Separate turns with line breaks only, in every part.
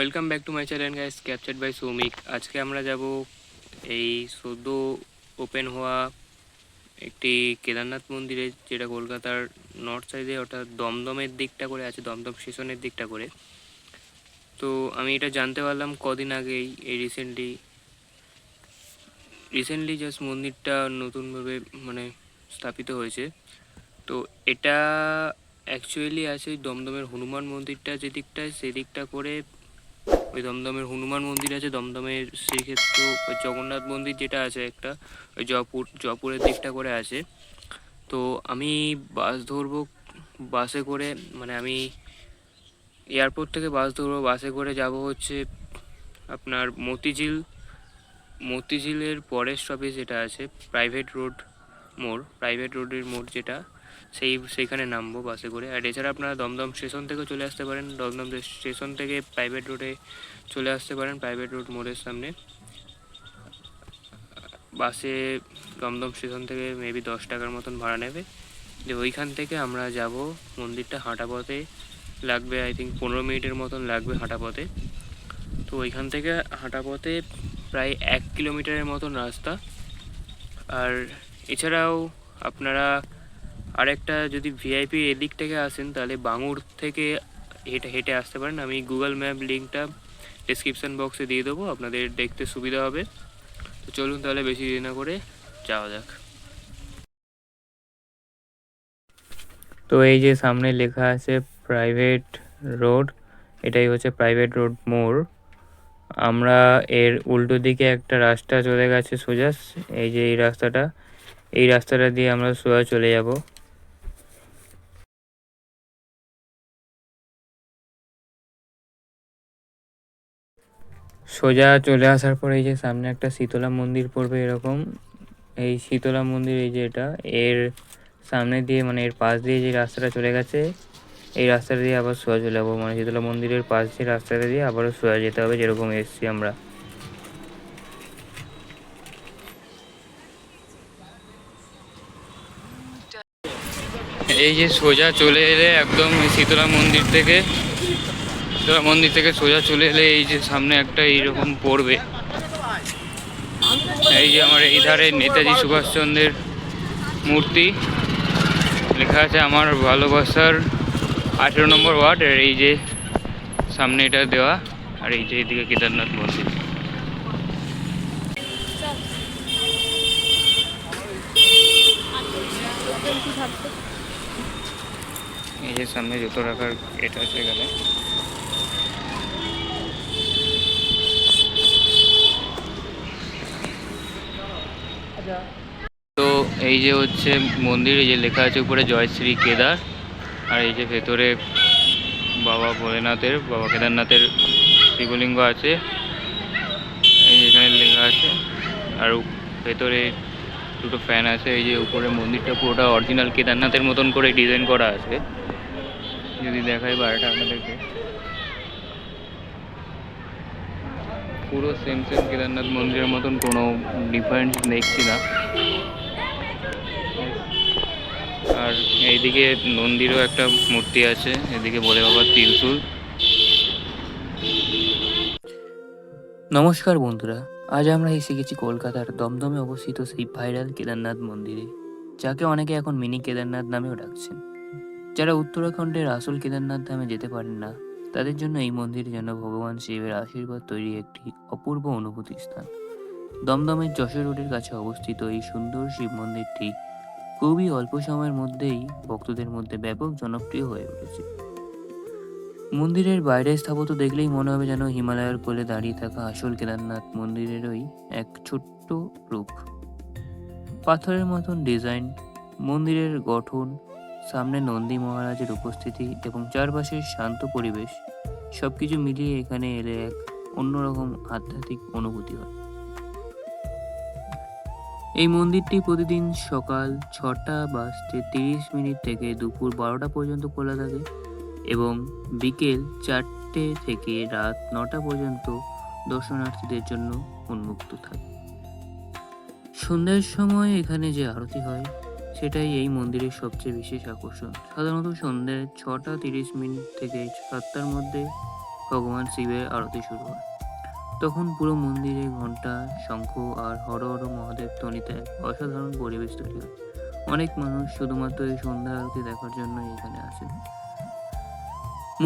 Welcome back to my channel guys, captured by Soumik. আজকে আমরা যাব এই সদ্য ওপেন হওয়া একটি কেদারনাথ মন্দিরে, যেটা কলকাতার নর্থ সাইডে, অর্থাৎ দমদমের দিকটা করে আছে, দমদম স্টেশনের দিকটা করে। তো আমি এটা জানতে পারলাম কদিন আগেই, এই রিসেন্টলি জাস্ট মন্দিরটা নতুনভাবে মানে স্থাপিত হয়েছে। তো এটা অ্যাকচুয়ালি আছে ওই দমদমের হনুমান মন্দিরটা যে দিকটায়, সেদিকটা করে ওই দমদমের হনুমান মন্দির আছে, দমদমের শ্রীক্ষেত্র ওই জগন্নাথ মন্দির যেটা আছে একটা, ওই জয়পুরের দিকটা করে আছে। তো আমি বাস ধরবো, বাসে করে, মানে আমি এয়ারপোর্ট থেকে বাস ধরবো, বাসে করে যাব হচ্ছে আপনার মতিঝিলের পরের স্টপেজ যেটা আছে প্রাইভেট রোডের মোড় যেটা, সেইখানে নামবো বাসে করে। আর এছাড়া আপনারা দমদম স্টেশন থেকেও চলে আসতে পারেন, দমদম স্টেশন থেকে প্রাইভেট রোডে চলে আসতে পারেন, প্রাইভেট রোড মোড়ের সামনে। বাসে দমদম স্টেশন থেকে মেবি 10 টাকার মতন ভাড়া নেবে। যে ওইখান থেকে আমরা যাব মন্দিরটা, হাঁটা পথে লাগবে আই থিঙ্ক 15 মিনিটের মতন লাগবে হাঁটা পথে। তো ওইখান থেকে হাঁটা পথে প্রায় 1 কিলোমিটারের মতন রাস্তা। আর এছাড়াও আপনারা আরেকটা, যদি ভিআইপি এদিক থেকে আসেন তাহলে বাঙুর থেকে হেঁটে হেঁটে আসতে পারেন। আমি গুগল ম্যাপ লিঙ্কটা ডেসক্রিপশান বক্সে দিয়ে দেবো, আপনাদের দেখতে সুবিধা হবে। তো চলুন তাহলে বেশি দেরি না করে যাওয়া যাক। তো এই যে সামনে লেখা আছে প্রাইভেট রোড, এটাই হচ্ছে প্রাইভেট রোড মোড়। আমরা এর উল্টো দিকে একটা রাস্তা চলে গেছে সোজা, এই যে এই রাস্তাটা দিয়ে আমরা সোজা চলে যাব। সোজা চলে আসার পর এই যে সামনে একটা শীতলা মন্দির পড়বে এরকম, এই শীতলা মন্দির, এই যে এটা, এর সামনে দিয়ে মানে এর পাশ দিয়ে যে রাস্তাটা চলে গেছে, এই রাস্তাটা দিয়ে আবার সোজা চলে যাবো, মানে শীতলা মন্দিরের পাশ দিয়ে রাস্তাটা দিয়ে আবারও সোজা যেতে হবে যেরকম এসছি আমরা। এই যে সোজা চলে এলে একদম শীতলা মন্দির থেকে সোজা চলে এলে এই যে সামনে একটা এইরকম পড়বে, এই যে আমার এই ধারে নেতাজি সুভাষচন্দ্রের মূর্তি, লেখা আছে আমার ভালোবাসার 18 নম্বর ওয়ার্ড। আর এই যে সামনে এটা দেওয়া, আর এই যে এদিকে কেদারনাথ মন্দির। এই যে সামনে জুতো রাখার এটা আছে এখানে। তো এই যে হচ্ছে মন্দির, এই যে লেখা আছে উপরে জয় শ্রী কেদার। আর এই যে ভেতরে বাবা কেদারনাথের শিবলিঙ্গ আছে, এই যে এখানে লেখা আছে। আর ভেতরে দুটো ফ্যান আছে। এই যে উপরে মন্দিরটা পুরোটা অরিজিনাল কেদারনাথের মতন করে ডিজাইন করা আছে, যদি দেখাই বাইরেটা আপনাদেরকে, পুরো সেম কেদারনাথ মন্দিরের মতন, কোনো ডিফারেন্স দেখছি না। আর এইদিকে নন্দীরও একটা মূর্তি আছে, এদিকে বলে বাবা ত্রিশূল। নমস্কার বন্ধুরা, আজ আমরা এসে গেছি কলকাতার দমদমে অবস্থিত সেই ভাইরাল কেদারনাথ মন্দিরে, যাকে অনেকে এখন মিনি কেদারনাথ নামেও ডাকছেন। যারা উত্তরাখণ্ডের আসল কেদারনাথ ধামে যেতে পারেন না, তাদের জন্য এই মন্দির যেন ভগবান শিবের আশীর্বাদ তৈরি একটি অপূর্ব অনুভূতি স্থান। দমদমের যশোর রোডের কাছে অবস্থিত এই সুন্দর শিব মন্দিরটি খুবই অল্প সময়ের মধ্যেই ভক্তদের মধ্যে ব্যাপক জনপ্রিয় হয়ে উঠেছে। মন্দিরের বাইরের স্থাপত্য দেখলেই মনে হবে যেন হিমালয়ের কোলে দাঁড়িয়ে থাকা আসল কেদারনাথ মন্দিরেরই এক ছোট্ট রূপ। পাথরের মতন ডিজাইন, মন্দিরের গঠন, সামনে নন্দী মহারাজের উপস্থিতি এবং চারপাশের শান্ত পরিবেশ, সবকিছু মিলিয়ে এখানে এলে এক অন্যরকম আধ্যাত্মিক অনুভূতি হয়। এই মন্দিরটি প্রতিদিন সকাল 6:30 থেকে দুপুর 12টা পর্যন্ত খোলা থাকে এবং বিকেল 4টে থেকে রাত 9টা পর্যন্ত দর্শনার্থীদের জন্য উন্মুক্ত থাকে। সন্ধ্যার সময় এখানে যে আরতি হয় সেটাই এই মন্দিরের সবচেয়ে বিশেষ আকর্ষণ। সাধারণত সন্ধ্যায় 6:30 থেকে 7টার মধ্যে ভগবান শিবের আরতি শুরু হয়। তখন পুরো মন্দিরে ঘণ্টা, শঙ্খ আর হর হর মহাদেব ধ্বনিতে এক অসাধারণ পরিবেশ তৈরি হয়। অনেক মানুষ শুধুমাত্র এই সন্ধ্যা আরতি দেখার জন্য এখানে আসেন।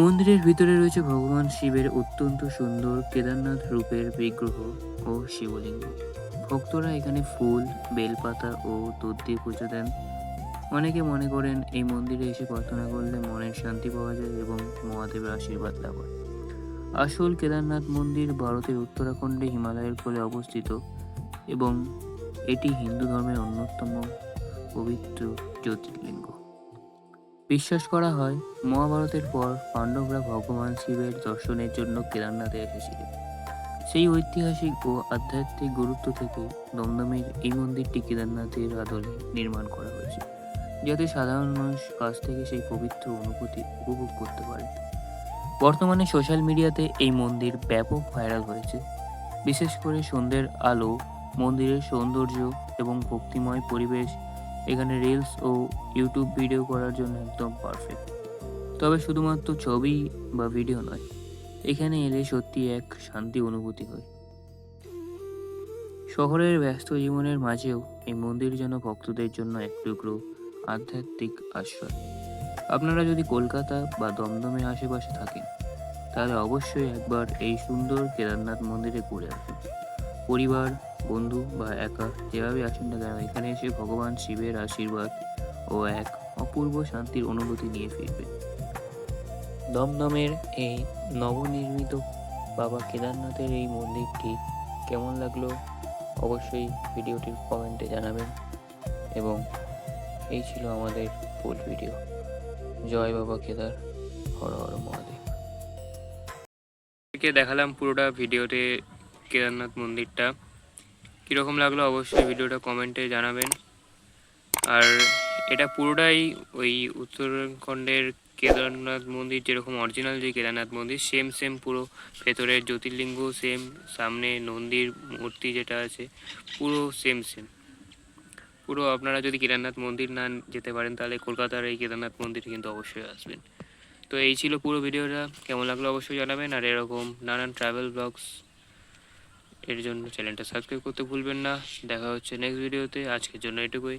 মন্দিরের ভিতরে রয়েছে ভগবান শিবের অত্যন্ত সুন্দর কেদারনাথ রূপের বিগ্রহ ও শিবলিঙ্গ। ভক্তরা এখানে ফুল, বেলপাতা ও দুধ দিয়ে পুজো দেন। অনেকে মনে করেন এই মন্দিরে এসে প্রার্থনা করলে মনের শান্তি পাওয়া যায় এবং মহাদেবের আশীর্বাদ লাভ হয়। আসল কেদারনাথ মন্দির ভারতের উত্তরাখণ্ডে হিমালয়ের কোলে অবস্থিত এবং এটি হিন্দু ধর্মের অন্যতম পবিত্র জ্যোতির্লিঙ্গ। বিশ্বাস করা হয় মহাভারতের পর পাণ্ডবরা ভগবান শিবের দর্শনের জন্য কেদারনাথে এসেছিলেন। সেই ঐতিহাসিক ও আধ্যাত্মিক গুরুত্ব থেকে দমদমের এই মন্দিরটি কেদারনাথের আদলে নির্মাণ করা হয়েছে, যাতে সাধারণ মানুষ কাছ থেকে সেই পবিত্র অনুভূতি উপভোগ করতে পারে। বর্তমানে সোশ্যাল মিডিয়াতে এই মন্দির ব্যাপক ভাইরাল হয়েছে, বিশেষ করে সন্ধ্যের আলো, মন্দিরের সৌন্দর্য এবং ভক্তিময় পরিবেশ এখানে রিলস ও ইউটিউব ভিডিও করার জন্য একদম পারফেক্ট। তবে শুধুমাত্র ছবি বা ভিডিও নয়, এখানে এলে সত্যি এক শান্তি অনুভূতি হয়। শহরের ব্যস্ত জীবনের মাঝেও এই মন্দির যেন ভক্তদের জন্য এক টুকরো আধ্যাত্মিক আশ্রয়। আপনারা যদি কলকাতা বা দমদমের আশেপাশে থাকেন, তাহলে অবশ্যই একবার এই সুন্দর কেদারনাথ মন্দিরে ঘুরে আসুন। পরিবার, বন্ধু বা একা যেভাবে আসেন না কেন, এখানে এসে ভগবান শিবের আশীর্বাদ ও এক অপূর্ব শান্তির অনুভূতি নিয়ে ফিরবে। দমদমের এই নবনির্মিত বাবা কেদারনাথের এই মন্দিরটি কেমন লাগলো অবশ্যই ভিডিওটির কমেন্টে জানাবেন। এবং এই ছিল আমাদের ফুল ভিডিও। জয় বাবা কেদার, হর হর মহাদেব। দেখালাম পুরোটা ভিডিওতে কেদারনাথ মন্দিরটা কীরকম লাগলো অবশ্যই ভিডিওটা কমেন্টে জানাবেন। আর এটা পুরোটাই ওই উত্তরাখণ্ডের কেদারনাথ মন্দির, যেরকম অরিজিনাল যে কেদারনাথ মন্দির সেম সেম পুরো ভেতরের জ্যোতির্লিঙ্গ সেম, সামনে নন্দীর মূর্তি যেটা আছে পুরো সেম সেম। পুরো আপনারা যদি কেদারনাথ মন্দির না যেতে পারেন তাহলে কলকাতার এই কেদারনাথ মন্দির কিন্তু অবশ্যই আসবেন। তো এই ছিল পুরো ভিডিওটা, কেমন লাগলো অবশ্যই জানাবেন। আর এরকম নানান ট্রাভেল ব্লগস এর জন্য চ্যানেলটা সাবস্ক্রাইব করতে ভুলবেন না। দেখা হচ্ছে নেক্সট ভিডিওতে, আজকের জন্য এটুকুই।